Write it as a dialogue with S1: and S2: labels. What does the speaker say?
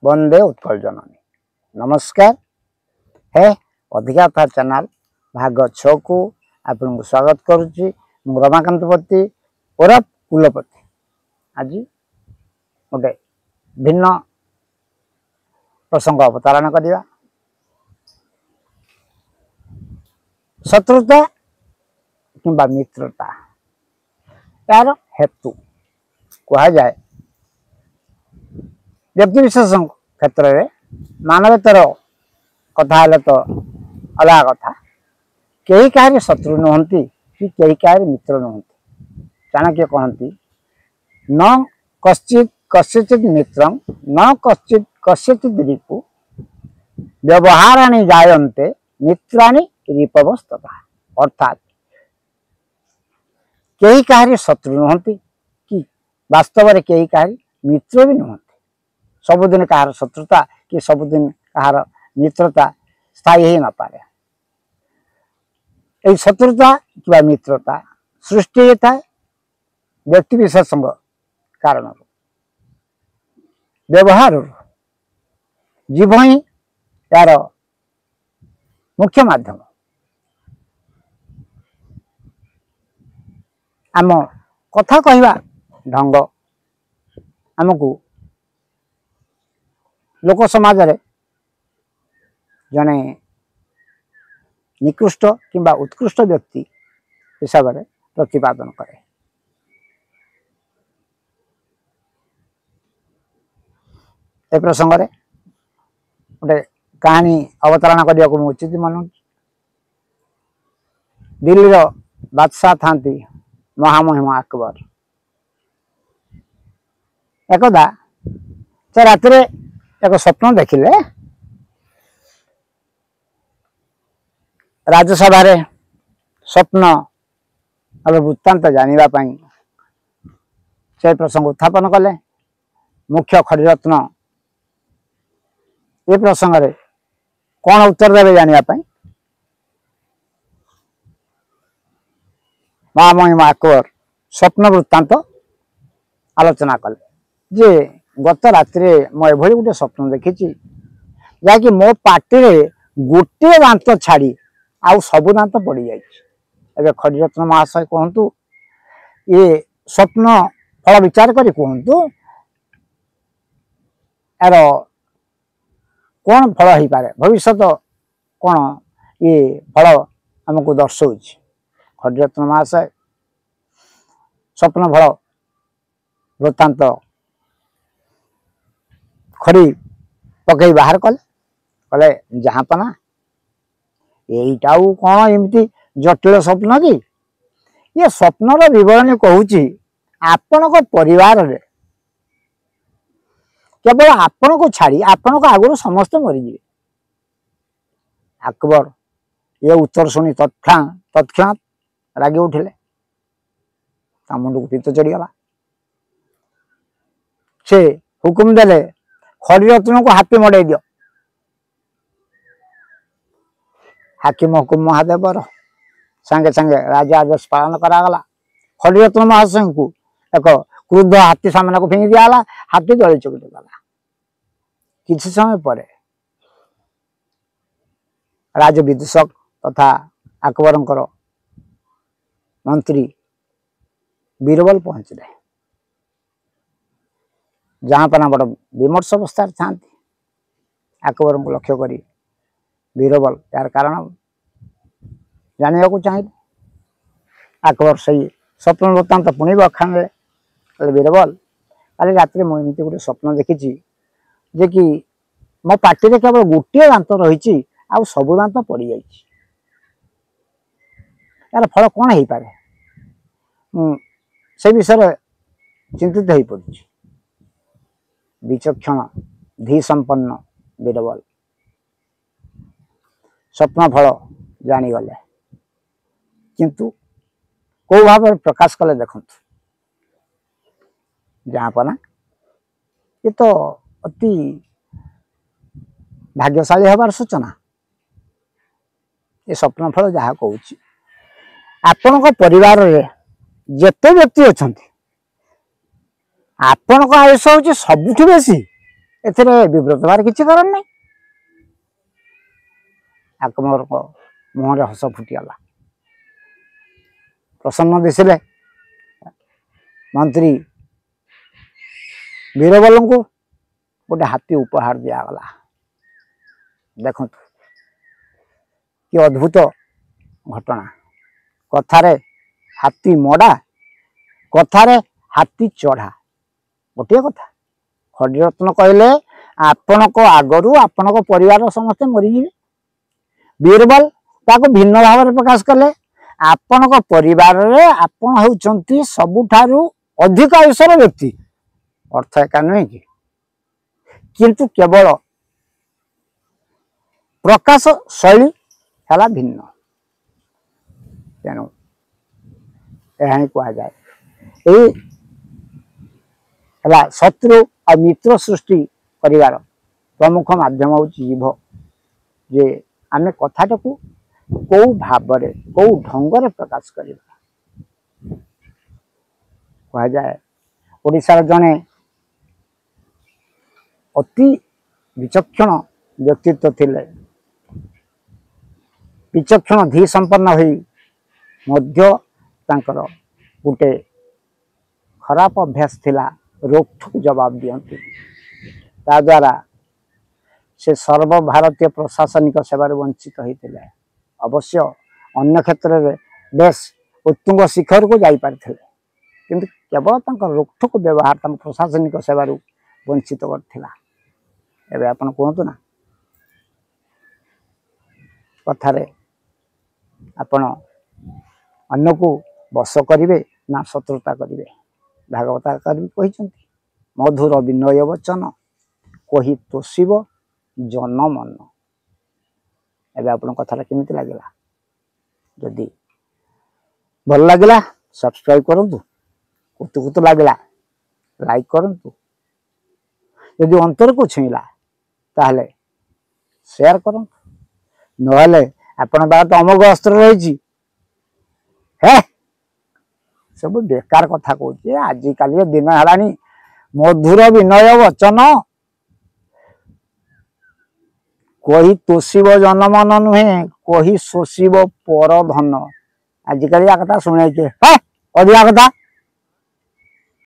S1: वंदे उत्कल जननी। नमस्कार है अधिका था चैनल भाग 6 को आपन स्वागत करुच्ची। रमाकांत पति ओरफ कुलपति आज गोटे भिन्न प्रसंग अवतारण करवा। शत्रुता किंबा मित्रता यार हेतु कह जाए व्यक्ति विशेष क्षेत्र में मानवतार कथा है तो अलग कथा। कई क्या शत्रु नुहति कि कई क्या मित्र नुहति। चाणक्य कहती न कश्चित कस्यचित मित्र न कश्चित कस्यचित रिपु व्यवहाराणि जायन्ते मित्राणि रिपवस्तथा। अर्थात कई क्या शत्रु नुहति कि वास्तव में कई क्या मित्र भी नुहति। सबुदिन कहार शत्रुता कि सबुदिन कहार मित्रता स्थायी ही न पारे। ये शत्रुता कि मित्रता सृष्टि होता है व्यक्ति विशेष कारण व्यवहार जीव ही यार मुख्य माध्यम। आम कथा कहवा ढंग आमको लोक समाज रे जने निकृष्ट किंबा उत्कृष्ट व्यक्ति हिसाब से प्रतिपादन करे। ए प्रसंग रे गोटे कहानी अवतारणा करने को उचित मान। दिल्ली बादशाह था महामहिम अकबर। एकदा से रात एक स्वप्न देखिले राज्यसभा स्वप्न वृत्तांत जानिबा पई से प्रसंग उत्थापन कले। मुख्य खड़ीरत्न ये प्रसंग रे कौन उत्तर देवे जानिबा पई महामहिम अकबर स्वप्न वृत्तांत आलोचना कले जे गत रात्रि मैं एभली गोटे स्वप्न देखी जहाँकि मो पार्टी गोटे दांत छाड़ी आउ सबु दांत पड़ जाए। खड़ीरत्न महाशय कहतु ये स्वप्न फल विचार कर कहतु यार कौन फल हो पारे भविष्य कौन ये फल आमको दर्शौ। खड़ीरत्न महाशय स्वप्न फल वृत्तांत खड़ी पकई बाहर कले कले जहाँ पना यहीटा कौन एमती जटिल स्वप्न कि ये स्वप्नर विवरणी कहूँ आपण परिवार रे केवल आपण को छाड़ी आपण को आगुरी समस्त मरीजे। अकबर ये उत्तर शुणी तत्क्षणात रागी उठिले मुंड को पीत चढ़ीगला। से हुकुम देले खड़ीरत्न को हाथी मड़े दियो। हाकिम हुकुम महादेवर संगे संगे राजा आदेश पालन करागला। खड़ीरत्न महाशय को एक क्रुद्ध हाथी सामने को फिंगी दियाला। हाथी जली चुकी गला। किसी समय पर राज विदूषक तथा अकबर मंत्री बीरबल पहुंचले। जहाँ पना बड़ विमर्श अवस्था था अकबर को लक्ष्य करी बीरबल यार कारण जाना को चाहिए। अकबर से स्वप्न वृत्तांत पुणी बखान बीरबल कल रात मुझे गोटे स्वप्न देखी जे कि मो पार्टी रे केवल गोटे दांत रही आ सबु दांत पड़ जाए। यार फल कौन हो पारे से विषय चिंतित हो पड़ी। विचक्षण धी संपन्न बीरबल स्वप्न फल जानीगले किंतु को भाव प्रकाश कले देखु जहाँ पना ये तो अति भाग्यशाली हबार सूचना। ये स्वप्न फल जहाँ कहूँ आपण परिवार रे जेते व्यक्ति अच्छा आपण आयुष हूँ सबुठ बेसी एथिरे विव्रत हबार किसी कारण नहीं। आकबर मुहर हस फुटीगला। प्रसन्न दिशे मंत्री बीरबल को गोटे हाथी उपहार दिगला। देखु कि अद्भुत घटना। कथारे हाथी मड़ा, कथारे हाथी चढ़ा गोटे कथा। खड़ीरत्न कहले आपण को आगरू आपण को परिवार समस्ते मरीजे। बीरबल ताको भिन्न भाव में प्रकाश कले आपण को परिवार रे आपण होउचंती सबुठारु अधिक आयुषर व्यक्ति। अर्थ एका नुहे कि किंतु केवल प्रकाश शैली है भिन्न। तेणु यह कह जाए शत्रु और मित्र सृष्टि करिवार प्रमुख माध्यम हूँ जीभ। जे आमे कथाटा को कौ भाव कौ ढंग प्रकाश करिबा। कह जाए ओडिशार जने अति विचक्षण व्यक्तित्व थिले। विचक्षण धी संपन्न हुई मध्य तांकर गोटे खराब अभ्यास थिला रोकठोक जवाब दियंती। ता द्वारा से सर्व भारतीय प्रशासनिक सेवार वंचित होते। अवश्य अन्य क्षेत्र में बेस उत्तुंग शिखर को जाई पारथिले, किंतु केवल तांकर रोकठोक व्यवहार तांकर प्रशासनिक सेवार वंचित करथिला। एबे आपण कहतु ना कथारे आपण अन्य को बस करिवे ना शत्रुता करिवे। भागवत कही मधुर विनय वचन कही तोषिब जन मन। एबे आपण कथा केमिति लागला? जदि भल लागला सब्सक्राइब करंतु, कुतु कुतु लागला लाइक करंतु, यदि अंतर को छुईला ताहले शेयर करंतु, नहले आपण बात अमोघ अस्त्र रही है सब बेकार कथा कहूँ। आजिकाली दिन है मधुर विनय वचन कही तोषिब जनमन नुहे कही शोषिब पर धन। आजिकाली कथा शुणे अधिका कथा